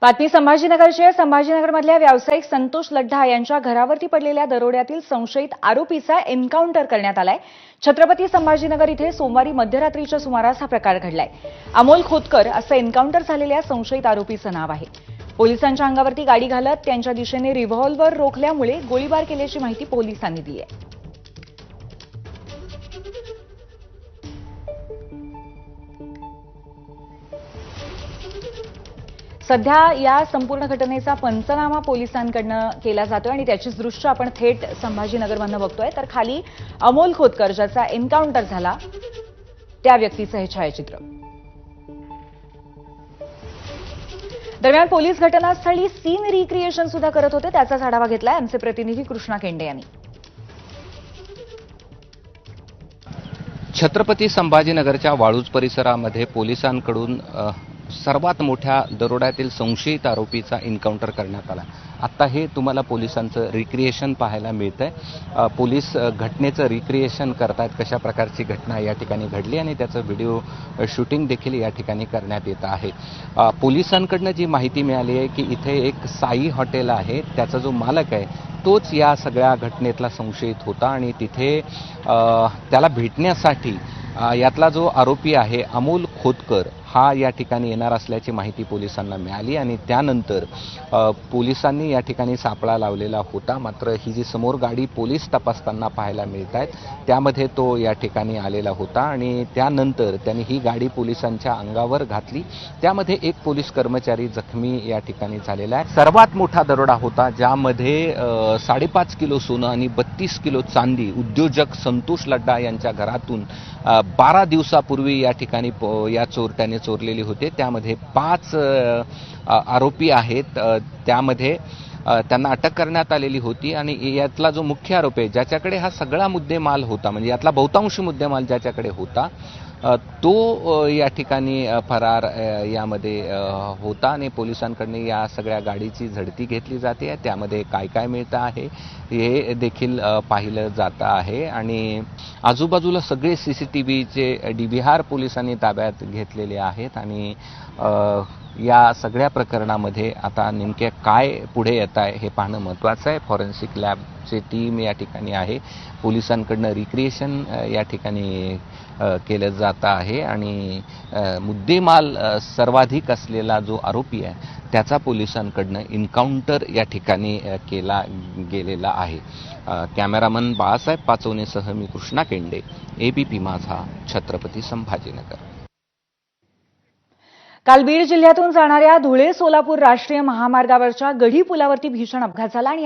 बातमी संभाजीनगरची. संभाजीनगरमधल्या व्यावसायिक संतोष लड्ढा यांच्या घरावरती पडलेल्या दरोड्यातील संशयित आरोपीचा एन्काउंटर करण्यात आलाय. छत्रपती संभाजीनगर इथे सोमवारी मध्यरात्रीच्या सुमारास हा प्रकार घडलाय. अमोल खोतकर असं एन्काउंटर झालेल्या संशयित आरोपीचं नाव आहे. पोलिसांच्या अंगावरती गाडी घालत त्यांच्या दिशेने रिव्हॉल्व्हर रोखल्यामुळे गोळीबार केल्याची माहिती पोलिसांनी दिली आहे. सध्या या संपूर्ण घटनेचा पंचनामा पोलिसांकडून केला जातोय आणि त्याचीच दृश्य आपण थेट संभाजीनगरमधून बघतोय. तर खाली अमोल खोतकर ज्याचा एन्काउंटर झाला त्या व्यक्तीचं हे छायाचित्र. दरम्यान पोलीस घटनास्थळी सीन रिक्रिएशन सुद्धा करत होते. त्याचाच आढावा घेतलाय आमचे प्रतिनिधी कृष्णा केंडे यांनी. छत्रपती संभाजीनगरच्या वाळूज परिसरामध्ये पोलिसांकडून सर्वात मोठ्या दरोड्यातील संशयित आरोपीचा एन्काउंटर करण्यात आला. आता हे तुम्हाला पोलिसांचं रिक्रिएशन पाहायला मिळतंय. पोलीस घटनेचं रिक्रिएशन करतायत, कशा प्रकारची घटना या ठिकाणी घडली आणि त्याचं व्हिडिओ शूटिंग देखील या ठिकाणी करण्यात येत आहे. पोलिसांकडनं जी माहिती मिळाली आहे की इथे एक साई हॉटेल आहे, त्याचा जो मालक आहे तोच या सगळ्या घटनेतला संशयित होता आणि तिथे त्याला भेटण्यासाठी यातला जो आरोपी आहे अमोल खोतकर हा या ठिकाणी येणार असल्याची माहिती पोलिसांना मिळाली आणि त्यानंतर पोलिसांनी या ठिकाणी सापळा लावलेला होता. मात्र ही जी समोर गाडी पोलीस तपासताना पाहायला मिळत आहेत त्यामध्ये तो या ठिकाणी आलेला होता आणि त्यानंतर त्यांनी ही गाडी पोलिसांच्या अंगावर घातली. त्यामध्ये एक पोलीस कर्मचारी जखमी या ठिकाणी झालेला आहे. सर्वात मोठा दरोडा होता ज्यामध्ये 5.5 किलो सोनं आणि 32 किलो चांदी उद्योजक संतोष लड्ढा यांच्या घरातून 12 दिवसापूर्वी या ठिकाणी या चोरट्याने चोरलेली होते. त्यामध्ये 5 आरोपी आहेत. त्यामध्ये त्यांना अटक करण्यात आलेली होती आणि यातला जो मुख्य आरोपी आहे ज्याच्याकडे हा सगळा मुद्देमाल होता, म्हणजे यातला बहुतांशी मुद्देमाल ज्याच्याकडे होता तो या ठिकाणी फरार यामध्ये होता आणि पोलिसांकडून या सगळ्या गाडीची झडती घेतली जाते. त्यामध्ये काय काय मिळतं आहे हे देखील पाहिलं जातं आहे आणि आजूबाजूला सगळे CCTVचे DVR पोलिसांनी ताब्यात घेतलेले आहेत आणि या सगळ्या प्रकरणामध्ये आता नेमके काय पुढे येत आहे हे पाहणं महत्त्वाचं आहे. फॉरेन्सिक लॅबची टीम या ठिकाणी आहे. पोलिसांकडनं रिक्रिएशन या ठिकाणी केलं जात आहे आणि मुद्देमाल सर्वाधिक असलेला जो आरोपी आहे त्याचा पोलिसांकडनं एन्काउंटर या ठिकाणी केला गेलेला आहे. कॅमेरामन बाळासाहेब पाचवणेसह मी कृष्णा केंडे, ABP माझा, छत्रपती संभाजीनगर. काल बीड जिल्ह्यातून जाणाऱ्या धुळे सोलापूर राष्ट्रीय महामार्गावरच्या गढी पुलावरती भीषण अपघात झाला आणि